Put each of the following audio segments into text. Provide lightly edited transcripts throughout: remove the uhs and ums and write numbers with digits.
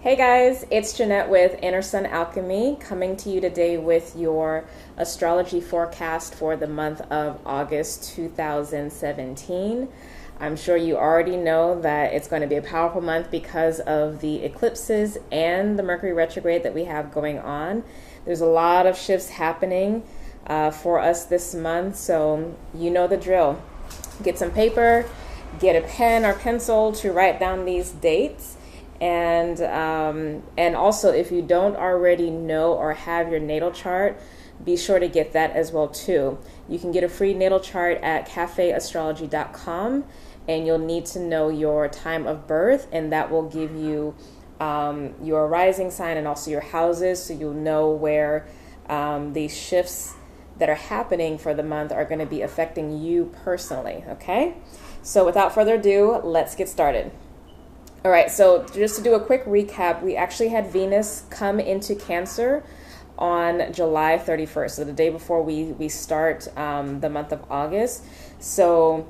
Hey guys, it's Jynnette with Inner Sun Alchemy coming to you today with your astrology forecast for the month of August 2017. I'm sure you already know that it's going to be a powerful month because of the eclipses and the Mercury retrograde that we have going on. There's a lot of shifts happening for us this month, so you know the drill. Get some paper, get a pen or pencil to write down these dates. And also, if you don't already know or have your natal chart, be sure to get that as well too. You can get a free natal chart at cafeastrology.com, and you'll need to know your time of birth, and that will give you your rising sign and also your houses, so you'll know where these shifts that are happening for the month are going to be affecting you personally. Okay, so without further ado, let's get started. All right, so just to do a quick recap, we actually had Venus come into Cancer on July 31st, so the day before we start the month of August. So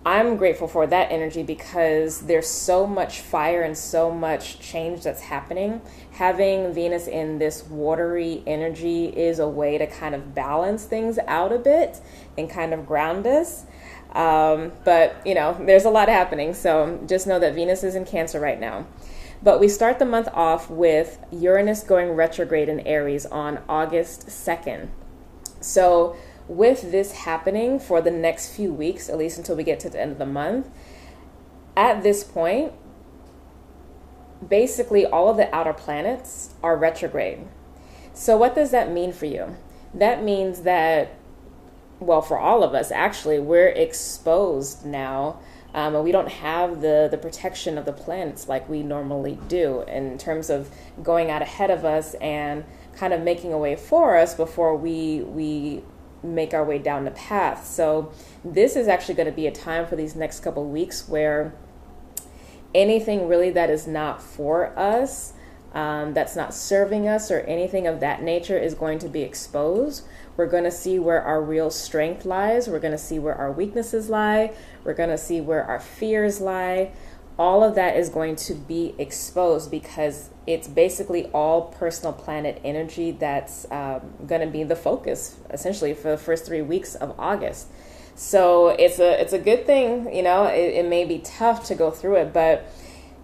I'm grateful for that energy because there's so much fire and so much change that's happening. Having Venus in this watery energy is a way to kind of balance things out a bit and kind of ground us. But you know, there's a lot happening, so just know that Venus is in Cancer right now. But we start the month off with Uranus going retrograde in Aries on August 2nd. So with this happening for the next few weeks, at least until we get to the end of the month, at this point, basically all of the outer planets are retrograde. So what does that mean for you? That means that, well, for all of us, actually, we're exposed now, and we don't have the protection of the planets like we normally do in terms of going out ahead of us and kind of making a way for us before we make our way down the path. So this is actually going to be a time for these next couple of weeks where anything really that is not for us, that's not serving us or anything of that nature is going to be exposed. We're going to see where our real strength lies. We're going to see where our weaknesses lie. We're going to see where our fears lie. All of that is going to be exposed because it's basically all personal planet energy that's going to be the focus essentially for the first 3 weeks of August. So it's a good thing, you know. It may be tough to go through it, but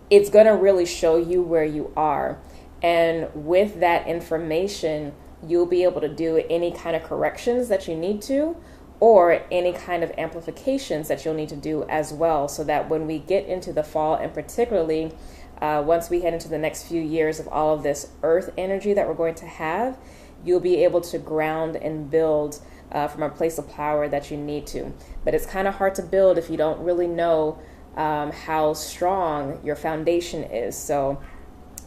it's going to really show you where you are. And with that information, you'll be able to do any kind of corrections that you need to, or any kind of amplifications that you'll need to do as well, so that when we get into the fall, and particularly once we head into the next few years of all of this earth energy that we're going to have, you'll be able to ground and build from a place of power that you need to. But it's kind of hard to build if you don't really know how strong your foundation is. So,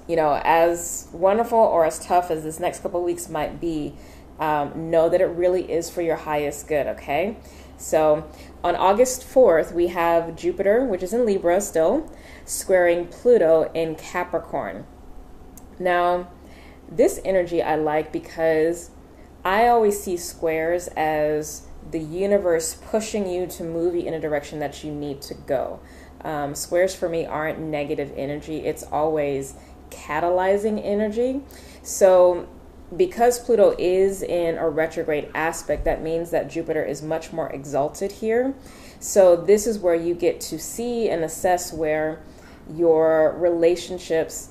you know, as wonderful or as tough as this next couple of weeks might be, know that it really is for your highest good, okay? So on August 4th, we have Jupiter, which is in Libra still, squaring Pluto in Capricorn. Now, this energy I like because I always see squares as the universe pushing you to move you in a direction that you need to go. Squares for me aren't negative energy. It's always catalyzing energy. So because Pluto is in a retrograde aspect, that means that Jupiter is much more exalted here. So this is where you get to see and assess where your relationships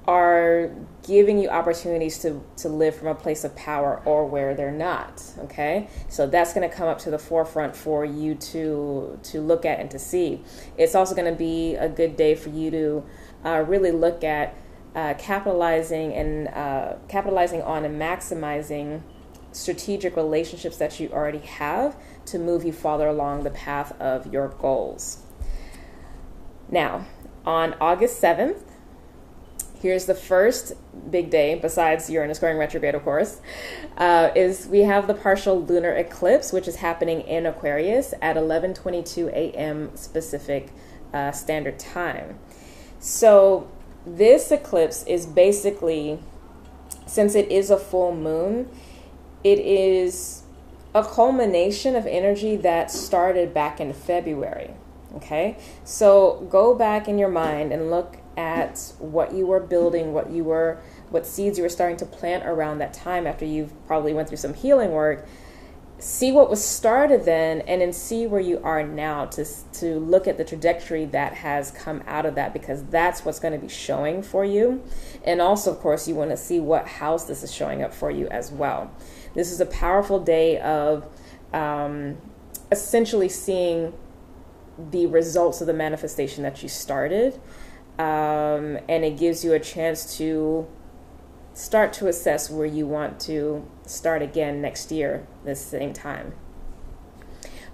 are giving you opportunities to live from a place of power, or where they're not, okay? So that's going to come up to the forefront for you to look at and to see. It's also going to be a good day for you to really look at capitalizing on and maximizing strategic relationships that you already have to move you farther along the path of your goals. Now, on August 7th, here's the first big day, besides Uranus going retrograde, of course, is we have the partial lunar eclipse, which is happening in Aquarius at 11:22 a.m. Pacific Standard Time. So this eclipse is basically, since it is a full moon, it is a culmination of energy that started back in February. Okay, so go back in your mind and look at what you were building, what seeds you were starting to plant around that time after you've probably went through some healing work. See what was started then, and then see where you are now to look at the trajectory that has come out of that, because that's what's going to be showing for you. And also, of course, you want to see what house this is showing up for you as well. This is a powerful day of essentially seeing the results of the manifestation that you started, and it gives you a chance to start to assess where you want to start again next year, this same time.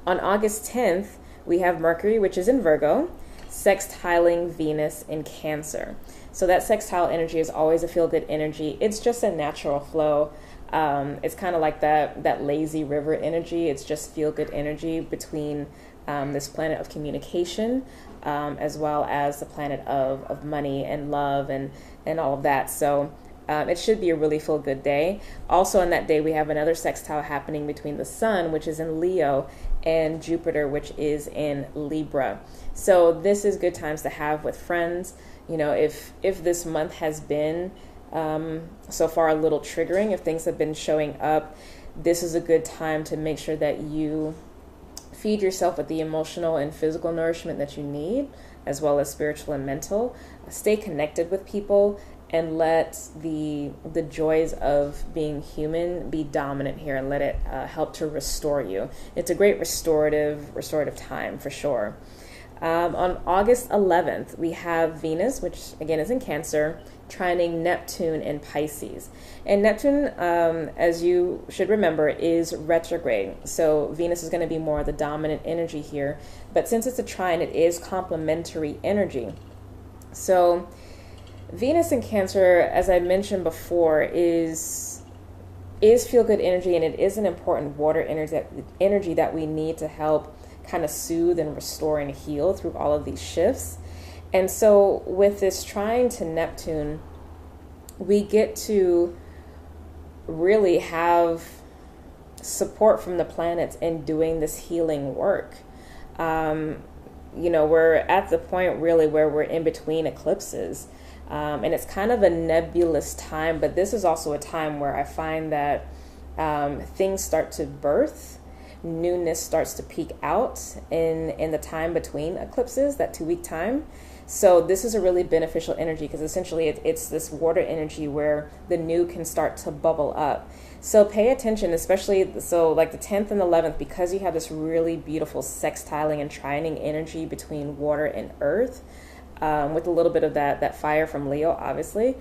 On August 10th, we have Mercury, which is in Virgo, sextiling Venus in Cancer. So that sextile energy is always a feel-good energy. It's just a natural flow. It's kind of like that lazy river energy. It's just feel-good energy between this planet of communication, as well as the planet of money and love and all of that. So it should be a really feel-good day. Also on that day, we have another sextile happening between the Sun, which is in Leo, and Jupiter, which is in Libra. So this is good times to have with friends. You know, if this month has been so far a little triggering, if things have been showing up, this is a good time to make sure that you feed yourself with the emotional and physical nourishment that you need, as well as spiritual and mental. Stay connected with people and let the joys of being human be dominant here, and let it help to restore you. It's a great restorative time for sure. On August 11th, we have Venus, which again is in Cancer, trining Neptune in Pisces. And Neptune, as you should remember, is retrograde. So Venus is going to be more the dominant energy here. But since it's a trine, it is complementary energy. So Venus in Cancer, as I mentioned before, is feel-good energy, and it is an important water energy that we need to help kind of soothe and restore and heal through all of these shifts. And so with this trine to Neptune, we get to really have support from the planets in doing this healing work. We're at the point really where we're in between eclipses. And it's kind of a nebulous time, but this is also a time where I find that things start to birth, newness starts to peek out in the time between eclipses, that 2-week time. So this is a really beneficial energy, because essentially it's this water energy where the new can start to bubble up. So pay attention, especially so like the 10th and 11th, because you have this really beautiful sextiling and trining energy between water and earth. With a little bit of that fire from Leo, obviously.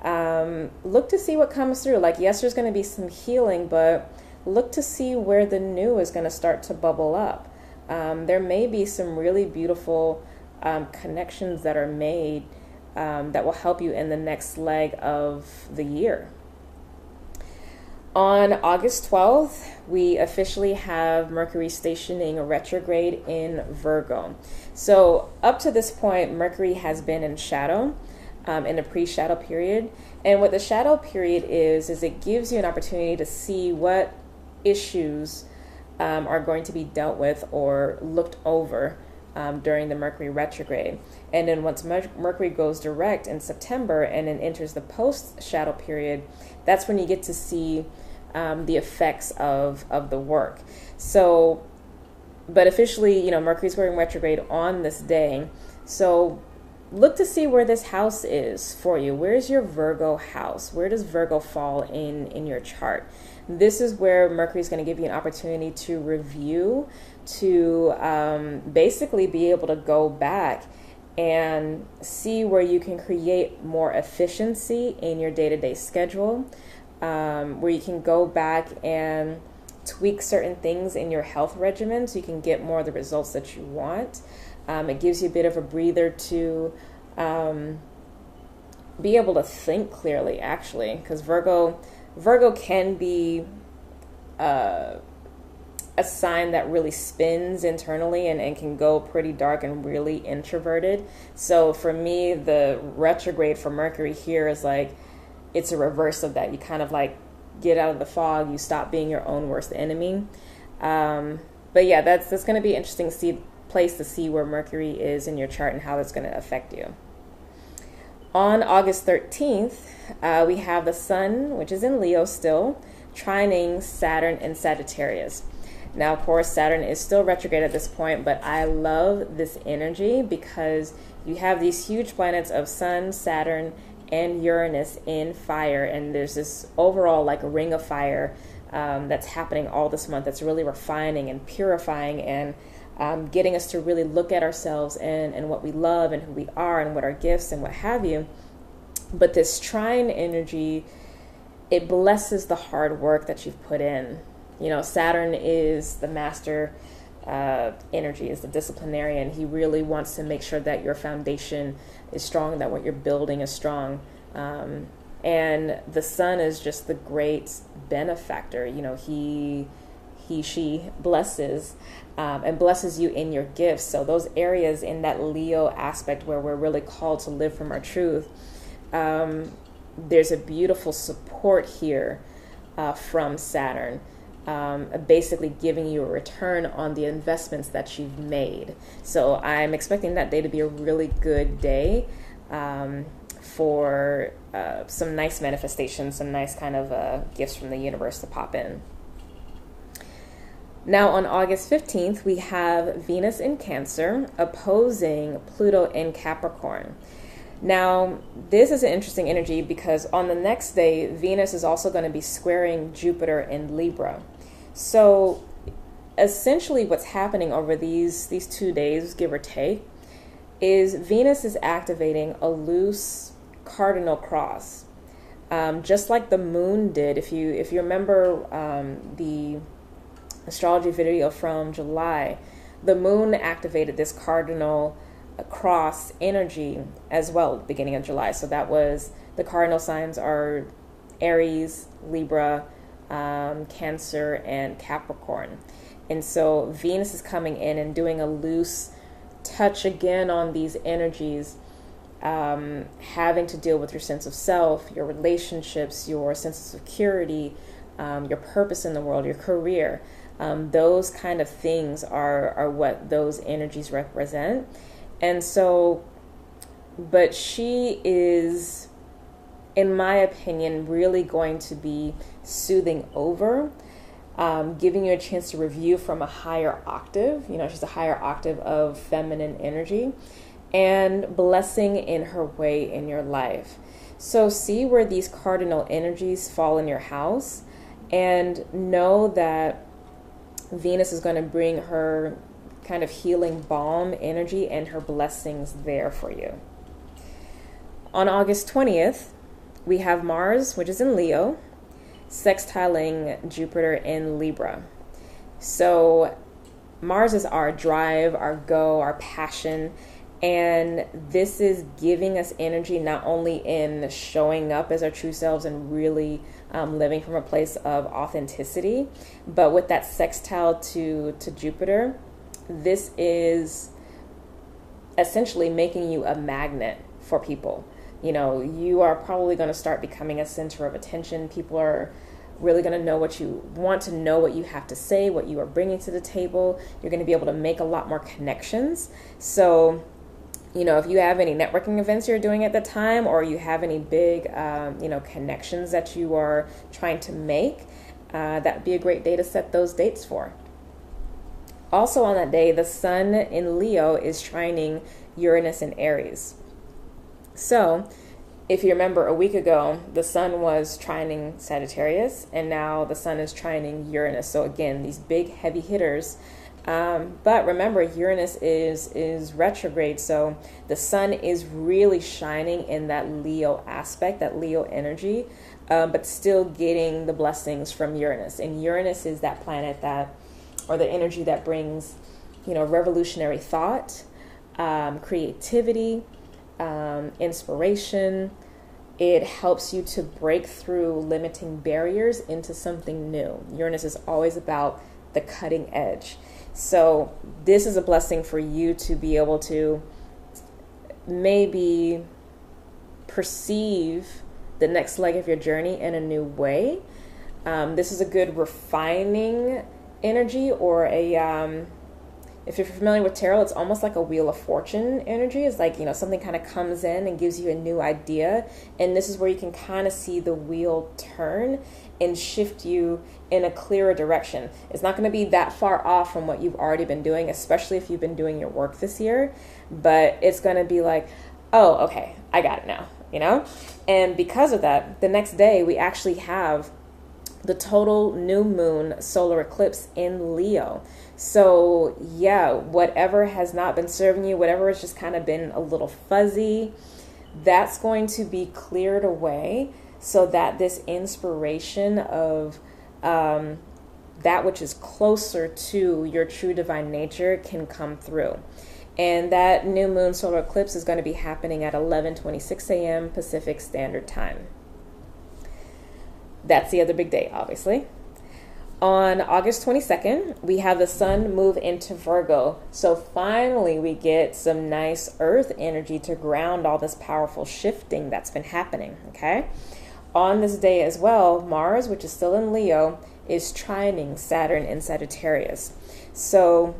Look to see what comes through. Like, yes, there's going to be some healing, but look to see where the new is going to start to bubble up. There may be some really beautiful connections that are made that will help you in the next leg of the year. On August 12th, we officially have Mercury stationing retrograde in Virgo. So up to this point, Mercury has been in shadow, in the pre-shadow period. And what the shadow period is it gives you an opportunity to see what issues are going to be dealt with or looked over during the Mercury retrograde. And then once Mercury goes direct in September and then enters the post-shadow period, that's when you get to see the effects of the work. So, but officially, Mercury's going retrograde on this day. So look to see where this house is for you. Where's your Virgo house? Where does Virgo fall in your chart? This is where Mercury's going to give you an opportunity to review, to basically be able to go back and see where you can create more efficiency in your day-to-day schedule, where you can go back and tweak certain things in your health regimen so you can get more of the results that you want. It gives you a bit of a breather to be able to think clearly, actually, because Virgo can be a sign that really spins internally and can go pretty dark and really introverted. So for me, the retrograde for Mercury here is like, it's a reverse of that. You kind of like get out of the fog, you stop being your own worst enemy. But yeah, that's going to be interesting to see place to see where Mercury is in your chart and how it's going to affect you. On August 13th, we have the Sun, which is in Leo still, trining Saturn in Sagittarius. Now, of course, Saturn is still retrograde at this point, but I love this energy because you have these huge planets of Sun, Saturn, and Uranus in fire, and there's this overall like ring of fire that's happening all this month that's really refining and purifying and getting us to really look at ourselves and what we love and who we are and what our gifts and what have you. But this trine energy, it blesses the hard work that you've put in. You know, Saturn is the master energy, is the disciplinarian. He really wants to make sure that your foundation is strong, that what you're building is strong. And the Sun is just the great benefactor. You know, she blesses and blesses you in your gifts. So those areas in that Leo aspect where we're really called to live from our truth, there's a beautiful support here from Saturn, basically giving you a return on the investments that you've made. So I'm expecting that day to be a really good day for some nice manifestations, some nice kind of gifts from the universe to pop in. Now on August 15th, we have Venus in Cancer opposing Pluto in Capricorn. Now, this is an interesting energy because on the next day, Venus is also going to be squaring Jupiter in Libra. So essentially what's happening over these 2 days, give or take, is Venus is activating a loose cardinal cross, just like the moon did. If you remember the astrology video from July, the moon activated this cardinal cross energy as well at the beginning of July. So that was, the cardinal signs are Aries, Libra, Cancer, and Capricorn. And so Venus is coming in and doing a loose touch again on these energies, having to deal with your sense of self, your relationships, your sense of security, your purpose in the world, your career. Those kind of things are what those energies represent. And so, but she is, in my opinion, really going to be soothing over, giving you a chance to review from a higher octave. You know, she's a higher octave of feminine energy, and blessing in her way in your life. So see where these cardinal energies fall in your house, and know that Venus is going to bring her kind of healing balm energy and her blessings there for you. On August 20th, we have Mars, which is in Leo, sextiling Jupiter in Libra. So Mars is our drive, our go, our passion, and this is giving us energy not only in showing up as our true selves and really living from a place of authenticity, but with that sextile to Jupiter, this is essentially making you a magnet for people. You know, you are probably going to start becoming a center of attention. People are really going to know what you want to know, what you have to say, what you are bringing to the table. You're going to be able to make a lot more connections. So, you know, if you have any networking events you're doing at the time, or you have any big, connections that you are trying to make, that would be a great day to set those dates for. Also on that day, the Sun in Leo is trining Uranus in Aries. So, if you remember a week ago, the Sun was trining Sagittarius, and now the Sun is trining Uranus. So again, these big heavy hitters. But remember, Uranus is retrograde, so the Sun is really shining in that Leo aspect, that Leo energy, but still getting the blessings from Uranus. And Uranus is that planet or the energy that brings, revolutionary thought, creativity, inspiration. It helps you to break through limiting barriers into something new. Uranus is always about the cutting edge. So this is a blessing for you to be able to maybe perceive the next leg of your journey in a new way. This is a good refining energy, or a If you're familiar with tarot, it's almost like a wheel of fortune energy. It's like, something kind of comes in and gives you a new idea. And this is where you can kind of see the wheel turn and shift you in a clearer direction. It's not going to be that far off from what you've already been doing, especially if you've been doing your work this year. But it's going to be like, oh, okay, I got it now, And because of that, the next day we actually have the total new moon solar eclipse in Leo. So yeah, whatever has not been serving you, whatever has just kind of been a little fuzzy, that's going to be cleared away so that this inspiration of that which is closer to your true divine nature can come through. And that new moon solar eclipse is going to be happening at 11:26 a.m. Pacific Standard Time. That's the other big day, obviously. On August 22nd, we have the sun move into Virgo. So finally, we get some nice earth energy to ground all this powerful shifting that's been happening, okay? On this day as well, Mars, which is still in Leo, is trining Saturn in Sagittarius. So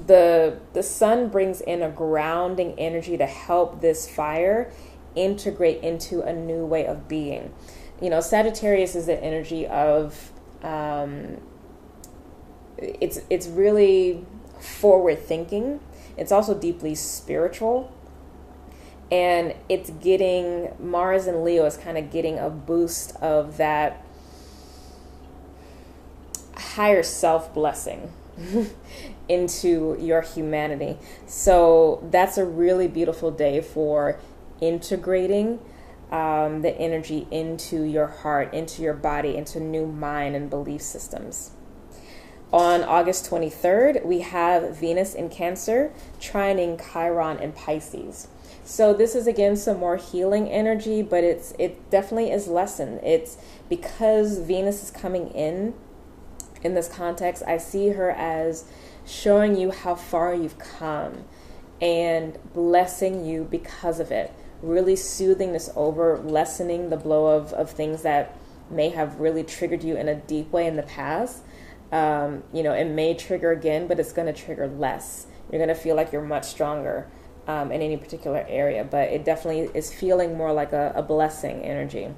the sun brings in a grounding energy to help this fire integrate into a new way of being. Sagittarius is the energy of it's really forward thinking. It's also deeply spiritual, and it's getting Mars and Leo is kind of getting a boost of that higher self blessing into your humanity. So that's a really beautiful day for integrating the energy into your heart, into your body, into new mind and belief systems. On August 23rd, we have Venus in Cancer, trining Chiron in Pisces. So this is, again, some more healing energy, but it definitely is lessened. It's because Venus is coming in this context. I see her as showing you how far you've come and blessing you because of it. Really soothing this over, lessening the blow of things that may have really triggered you in a deep way in the past. It may trigger again, but it's going to trigger less. You're going to feel like you're much stronger in any particular area, but it definitely is feeling more like a blessing energy.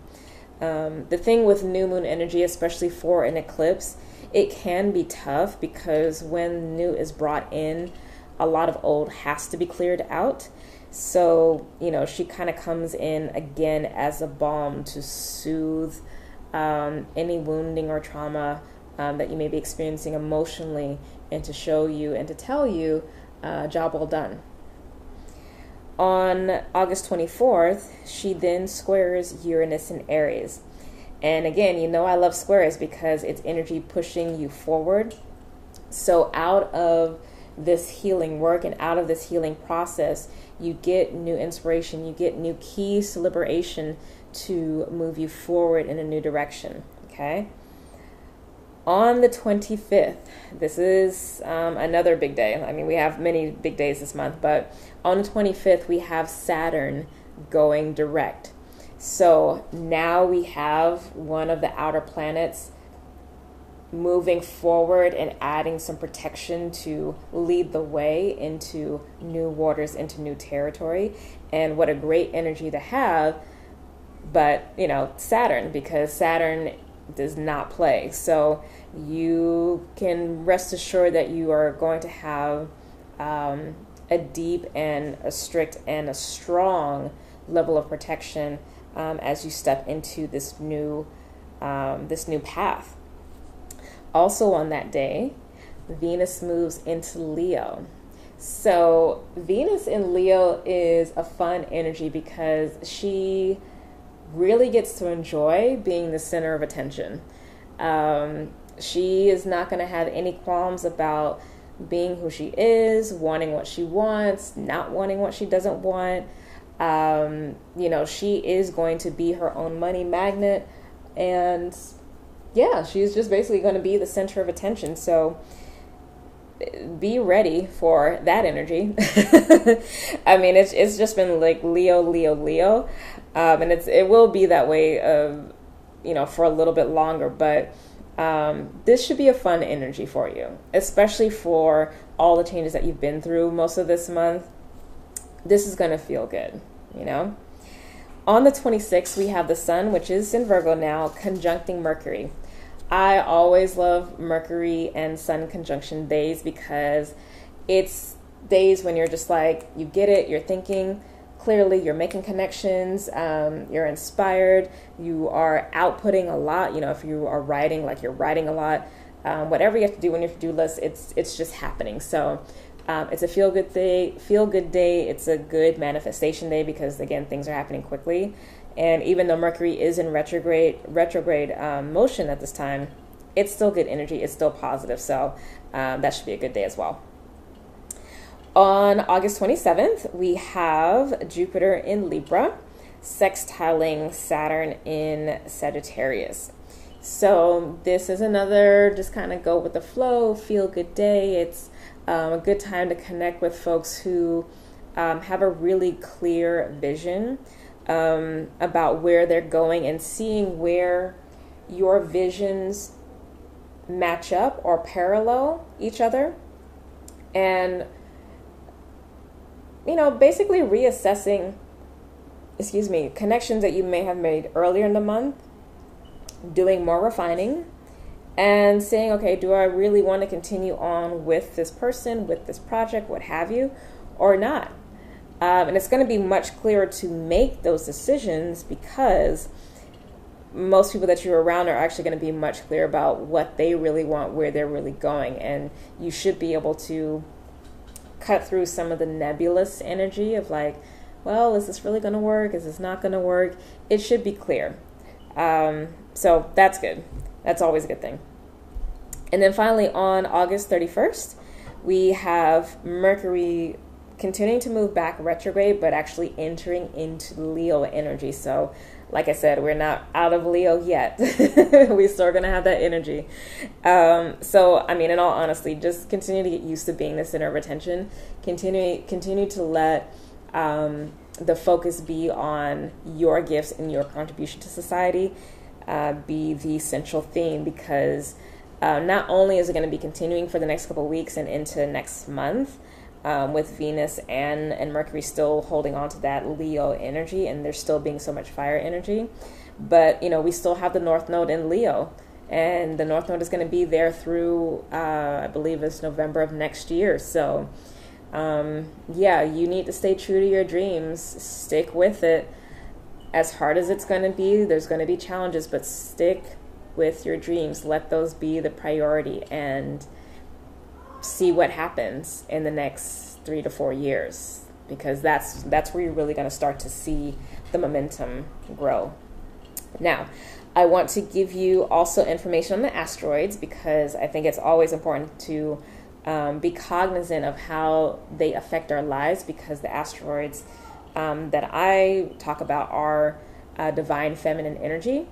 The thing with new moon energy, especially for an eclipse, it can be tough because when new is brought in, a lot of old has to be cleared out. So, she kind of comes in again as a balm to soothe any wounding or trauma that you may be experiencing emotionally, and to show you and to tell you, job well done. On August 24th, she then squares Uranus in Aries. And again, I love squares because it's energy pushing you forward. So out of this healing work and out of this healing process, you get new inspiration, you get new keys to liberation to move you forward in a new direction, okay? On the 25th, this is another big day. I mean, we have many big days this month, but on the 25th, we have Saturn going direct. So now we have one of the outer planets moving forward and adding some protection to lead the way into new waters, into new territory. And what a great energy to have. But, Saturn, because Saturn does not play. So you can rest assured that you are going to have a deep and a strict and a strong level of protection as you step into this new path. Also on that day, Venus moves into Leo. So Venus in Leo is a fun energy because she really gets to enjoy being the center of attention. She is not going to have any qualms about being who she is, wanting what she wants, not wanting what she doesn't want. She is going to be her own money magnet, and yeah, she's just basically going to be the center of attention. So be ready for that energy. I mean, it's just been like Leo, Leo, Leo, and it will be that way for a little bit longer. But This should be a fun energy for you, especially for all the changes that you've been through most of this month. This is going to feel good, you know? On the 26th, we have the sun, which is in Virgo now, conjuncting Mercury. I always love Mercury and sun conjunction days because it's days when you're just like, you get it, you're thinking clearly, you're making connections, you're inspired, you are outputting a lot. You know, if you are writing, like you're writing a lot, whatever you have to do on your to-do list, it's just happening. So it's a feel good day. It's a good manifestation day because, again, things are happening quickly. And even though Mercury is in retrograde motion at this time, it's still good energy. It's still positive. So that should be a good day as well. On August 27th, we have Jupiter in Libra, sextiling Saturn in Sagittarius. So this is another just kind of go with the flow, feel good day. It's a good time to connect with folks who have a really clear vision about where they're going and seeing where your visions match up or parallel each other. And, you know, basically reassessing, connections that you may have made earlier in the month, doing more refining, and saying, okay, do I really want to continue on with this person, with this project, what have you, or not? And it's going to be much clearer to make those decisions because most people that you're around are actually going to be much clearer about what they really want, where they're really going. And you should be able to cut through some of the nebulous energy of like, well, is this really going to work? Is this not going to work? It should be clear. So that's good. That's always a good thing. And then finally, on August 31st, we have Mercury continuing to move back retrograde, but actually entering into Leo energy. So like I said, we're not out of Leo yet. We're still going to have that energy. So, I mean, in all honesty, just continue to get used to being the center of attention. Continue to let the focus be on your gifts and your contribution to society be the central theme, because not only is it going to be continuing for the next couple of weeks and into next month, with Venus and Mercury still holding on to that Leo energy, and there's still being so much fire energy. But, you know, we still have the North Node in Leo, and the North Node is going to be there through, I believe it's November of next year. So, yeah, you need to stay true to your dreams. Stick with it. As hard as it's going to be, there's going to be challenges, but stick with your dreams. Let those be the priority, and see what happens in the next 3 to 4 years, because that's where you're really going to start to see the momentum grow. Now, I want to give you also information on the asteroids, because I think it's always important to be cognizant of how they affect our lives, because the asteroids that I talk about are divine feminine energy.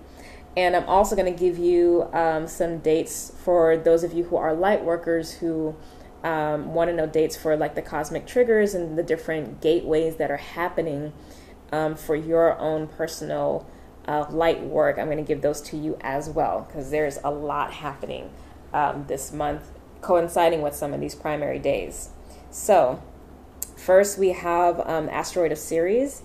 And I'm also going to give you some dates for those of you who are light workers who want to know dates for like the cosmic triggers and the different gateways that are happening for your own personal light work. I'm going to give those to you as well, because there's a lot happening this month coinciding with some of these primary days. So first we have asteroid of Ceres.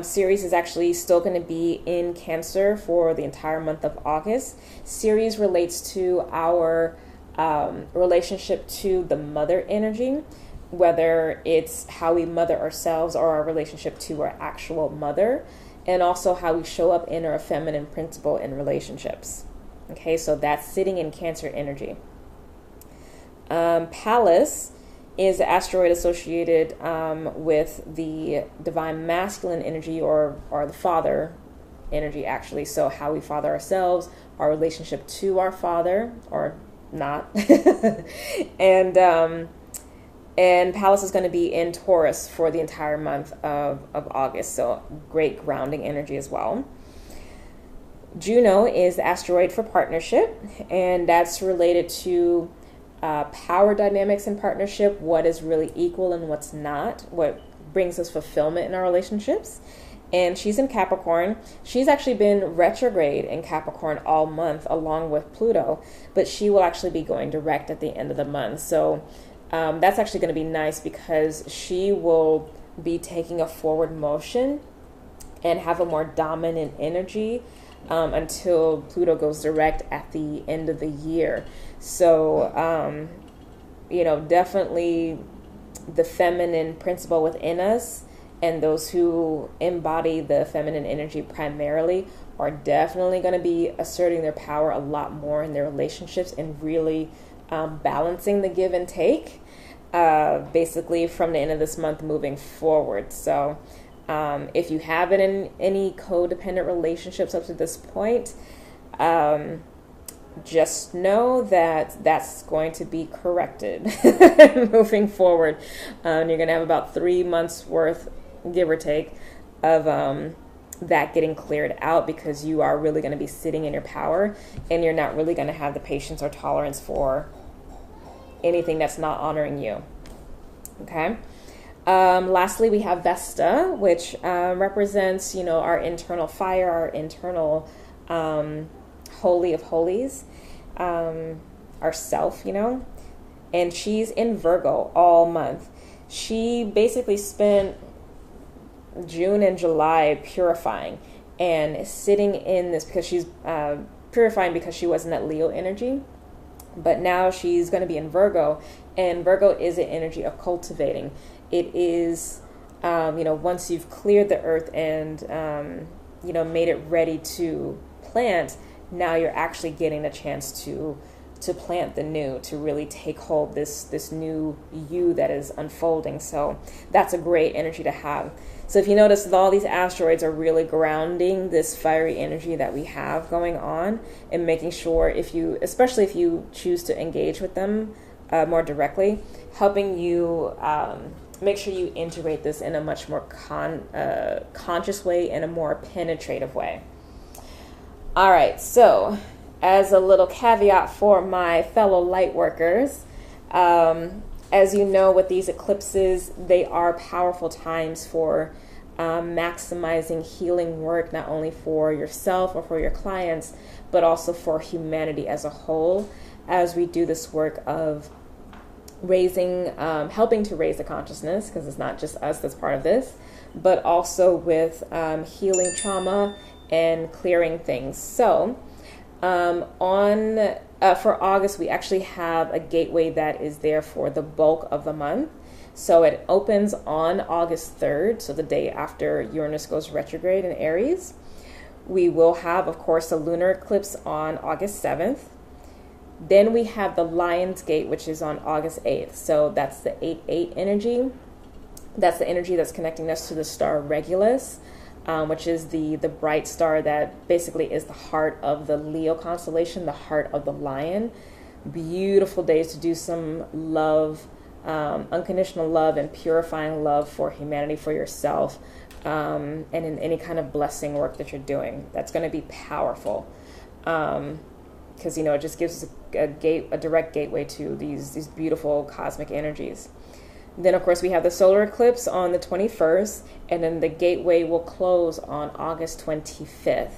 Ceres is actually still going to be in Cancer for the entire month of August. Ceres relates to our relationship to the mother energy, whether it's how we mother ourselves or our relationship to our actual mother, and also how we show up in our feminine principle in relationships. Okay, so that's sitting in Cancer energy. Pallas is the asteroid associated with the divine masculine energy, or the father energy, actually. So how we father ourselves, our relationship to our father, or not. And Pallas is going to be in Taurus for the entire month of August. So great grounding energy as well. Juno is the asteroid for partnership, and that's related to power dynamics in partnership, what is really equal and what's not, what brings us fulfillment in our relationships. and she's in Capricorn. She's actually been retrograde in Capricorn all month along with Pluto, but she will actually be going direct at the end of the month. So that's actually going to be nice because she will be taking a forward motion and have a more dominant energy until Pluto goes direct at the end of the year. So, definitely the feminine principle within us and those who embody the feminine energy primarily are definitely going to be asserting their power a lot more in their relationships and really balancing the give and take, basically from the end of this month moving forward. So if you have been in any codependent relationships up to this point, just know that that's going to be corrected moving forward. You're going to have about 3 months worth, give or take, of that getting cleared out because you are really going to be sitting in your power and you're not really going to have the patience or tolerance for anything that's not honoring you. Okay. Lastly, we have Vesta, which represents, our internal fire, our internal holy of holies, our self, and she's in Virgo all month. She basically spent June and July purifying and sitting in this because she's purifying because she was in that Leo energy, but now she's going to be in Virgo, and Virgo is an energy of cultivating. It is, once you've cleared the earth and, made it ready to plant, now you're actually getting a chance to plant the new, to really take hold this new you that is unfolding. So that's a great energy to have. So if you notice, all these asteroids are really grounding this fiery energy that we have going on and making sure especially if you choose to engage with them more directly, helping you make sure you integrate this in a much more conscious way and a more penetrative way. All right, so as a little caveat for my fellow light workers, as you know, with these eclipses, they are powerful times for maximizing healing work, not only for yourself or for your clients, but also for humanity as a whole, as we do this work of helping to raise the consciousness, because it's not just us that's part of this, but also with healing trauma and clearing things. So for August, we actually have a gateway that is there for the bulk of the month. So it opens on August 3rd, so the day after Uranus goes retrograde in Aries. We will have, of course, a lunar eclipse on August 7th. Then we have the Lion's Gate, which is on August 8th. So that's the 8-8 energy. That's the energy that's connecting us to the star Regulus, which is the bright star that basically is the heart of the Leo constellation, the heart of the lion. Beautiful days to do some love, unconditional love and purifying love for humanity, for yourself, and in any kind of blessing work that you're doing. That's going to be powerful. Because it just gives us a direct gateway to these beautiful cosmic energies. Then, of course, we have the solar eclipse on the 21st, and then the gateway will close on August 25th.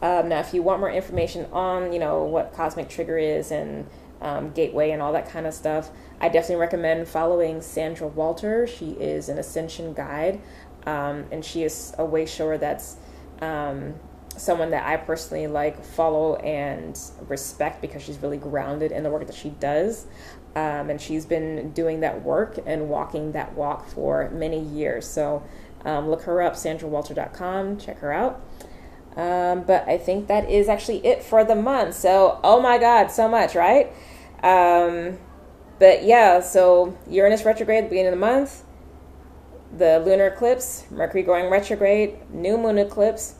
Now, if you want more information on, what cosmic trigger is and gateway and all that kind of stuff, I definitely recommend following Sandra Walter. She is an ascension guide, and she is a way shower that's someone that I personally follow and respect because she's really grounded in the work that she does. And she's been doing that work and walking that walk for many years. So look her up, sandrawalter.com, check her out. But I think that is actually it for the month. So, oh my God, so much, right? But yeah, so Uranus retrograde at the beginning of the month, the lunar eclipse, Mercury going retrograde, new moon eclipse,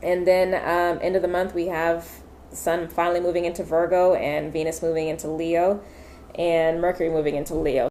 and then end of the month we have Sun finally moving into Virgo and Venus moving into Leo and Mercury moving into Leo.